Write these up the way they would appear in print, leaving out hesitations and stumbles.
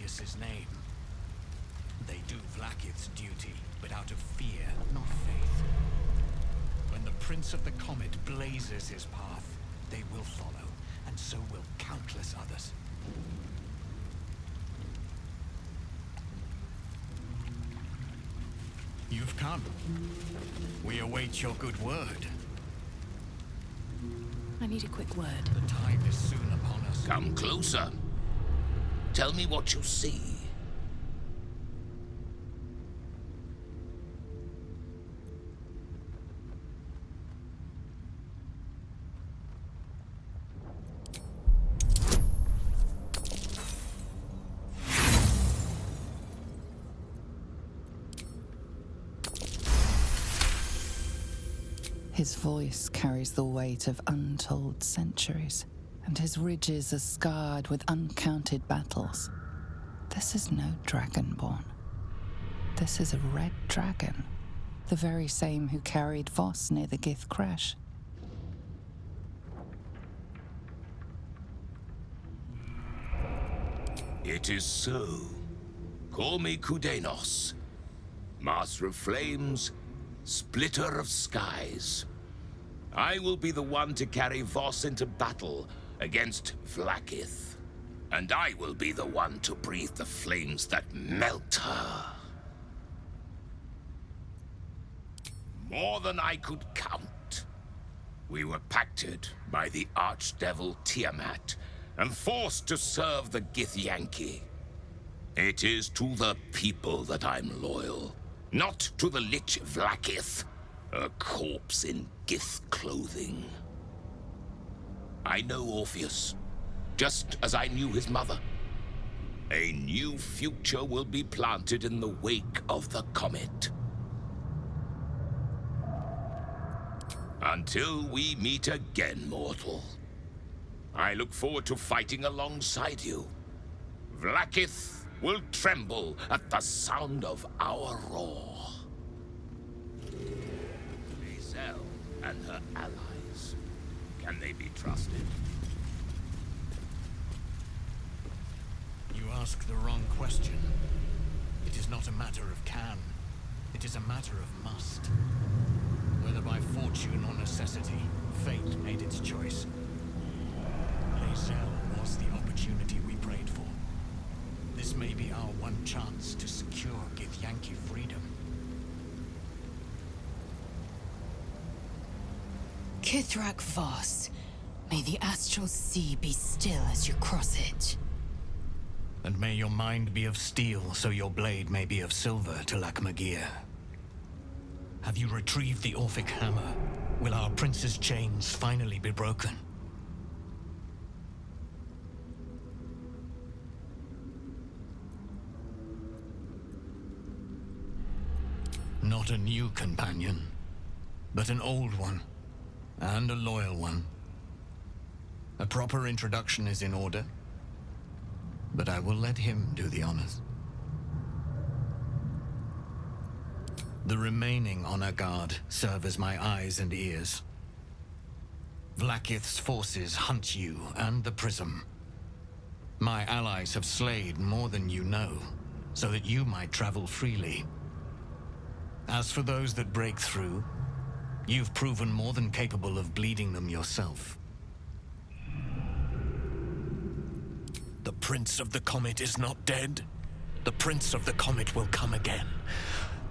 Orpheus's name. They do Vlaakith's duty, but out of fear, not faith. When the Prince of the Comet blazes his path, they will follow, and so will countless others. You've come. We await your good word. I need a quick word. The time is soon upon us. Come closer. Tell me what you see. His voice carries the weight of untold centuries, and his ridges are scarred with uncounted battles. This is no dragonborn. This is a red dragon, the very same who carried Voss near the Gith crash. It is so. Call me Kudenos, Master of Flames, Splitter of Skies. I will be the one to carry Voss into battle against Vlaakith. And I will be the one to breathe the flames that melt her. More than I could count. We were pacted by the Archdevil Tiamat and forced to serve the Githyanki. It is to the people that I'm loyal. Not to the Lich Vlaakith, a corpse in Gith clothing. I know Orpheus, just as I knew his mother. A new future will be planted in the wake of the comet. Until we meet again, mortal. I look forward to fighting alongside you. Vlaakith will tremble at the sound of our roar. Lae'zel and her allies. Can they be trusted? You ask the wrong question. It is not a matter of can. It is a matter of must. Whether by fortune or necessity, fate made its choice. Lae'zel was the opportunity we prayed for. This may be our one chance to secure Githyanki freedom. Kithrak Voss, may the astral sea be still as you cross it. And may your mind be of steel, so your blade may be of silver, Talak Magir. Have you retrieved the Orphic hammer? Will our prince's chains finally be broken? Not a new companion, but an old one, and a loyal one. A proper introduction is in order, but I will let him do the honors. The remaining honor guard serve as my eyes and ears. Vlaakith's forces hunt you and the prism. My allies have slayed more than you know, so that you might travel freely. As for those that break through, you've proven more than capable of bleeding them yourself. The Prince of the Comet is not dead. The Prince of the Comet will come again.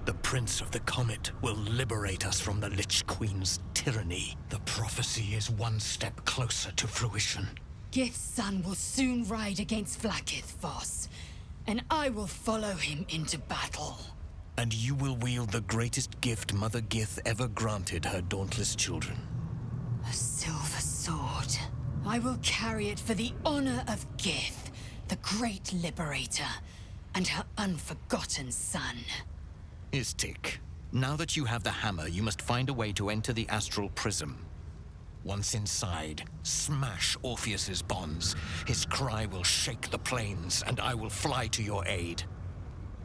The Prince of the Comet will liberate us from the Lich Queen's tyranny. The prophecy is one step closer to fruition. Gith's son will soon ride against Vlaakith, Voss, and I will follow him into battle. And you will wield the greatest gift Mother Gith ever granted her dauntless children. A silver sword. I will carry it for the honor of Gith, the great liberator, and her unforgotten son. Istik, now that you have the hammer, you must find a way to enter the astral prism. Once inside, smash Orpheus's bonds. His cry will shake the plains, and I will fly to your aid.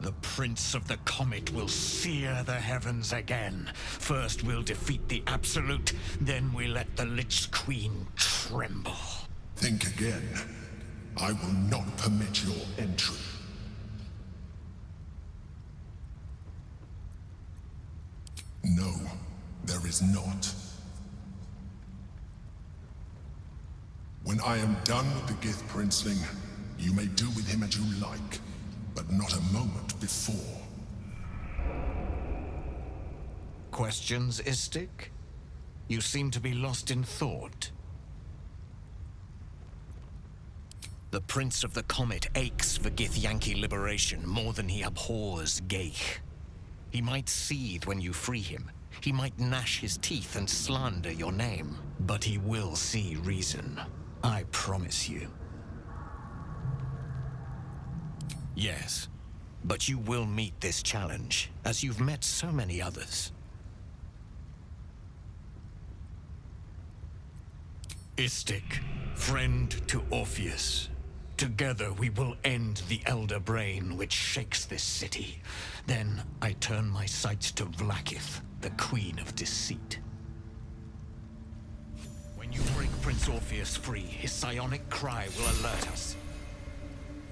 The Prince of the Comet will sear the heavens again. First we'll defeat the Absolute, then we let the Lich Queen tremble. Think again. I will not permit your entry. No, there is not. When I am done with the Gith Princeling, you may do with him as you like, but not a moment before. Questions, Istik? You seem to be lost in thought. The Prince of the Comet aches for Githyanki liberation more than he abhors Geich. He might seethe when you free him. He might gnash his teeth and slander your name. But he will see reason. I promise you. Yes, but you will meet this challenge, as you've met so many others. Istik, friend to Orpheus. Together we will end the Elder Brain which shakes this city. Then I turn my sights to Vlaakith, the Queen of Deceit. When you break Prince Orpheus free, his psionic cry will alert us.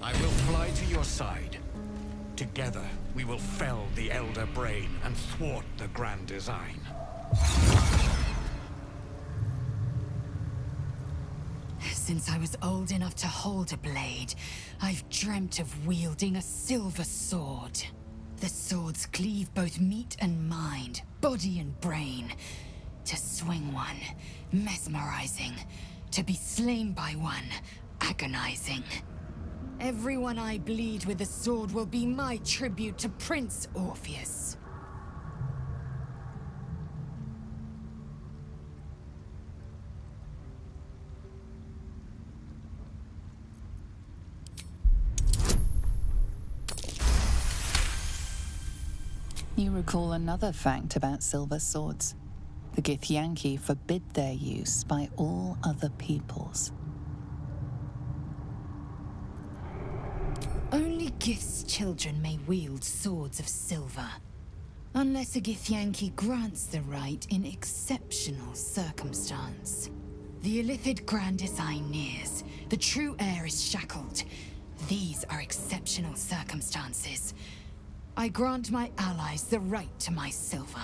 I will fly to your side. Together we will fell the Elder Brain and thwart the Grand Design. Since I was old enough to hold a blade, I've dreamt of wielding a silver sword. The swords cleave both meat and mind, body and brain. To swing one, mesmerizing. To be slain by one, agonizing. Everyone I bleed with the sword will be my tribute to Prince Orpheus. You recall another fact about silver swords. The Githyanki forbid their use by all other peoples. Only Gith's children may wield swords of silver. Unless a Githyanki grants the right in exceptional circumstance. The Illithid Grand Design nears. The true heir is shackled. These are exceptional circumstances. I grant my allies the right to my silver.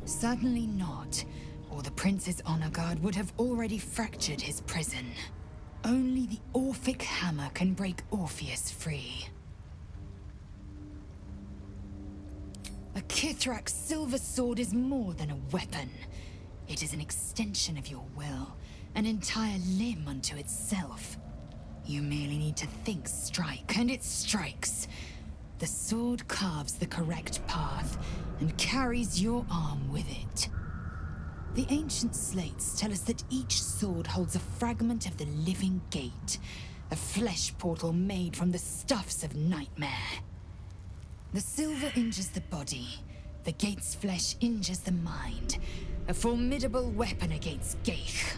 Certainly not, or the Prince's honor guard would have already fractured his prison. Only the Orphic hammer can break Orpheus free. A Kithrak's silver sword is more than a weapon. It is an extension of your will, an entire limb unto itself. You merely need to think strike, and it strikes. The sword carves the correct path, and carries your arm with it. The ancient slates tell us that each sword holds a fragment of the living gate, a flesh portal made from the stuffs of nightmare. The silver injures the body, the gate's flesh injures the mind, a formidable weapon against Geich.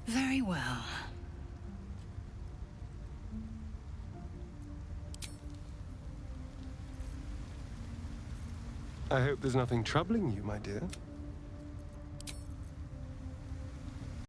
Very well. I hope there's nothing troubling you, my dear.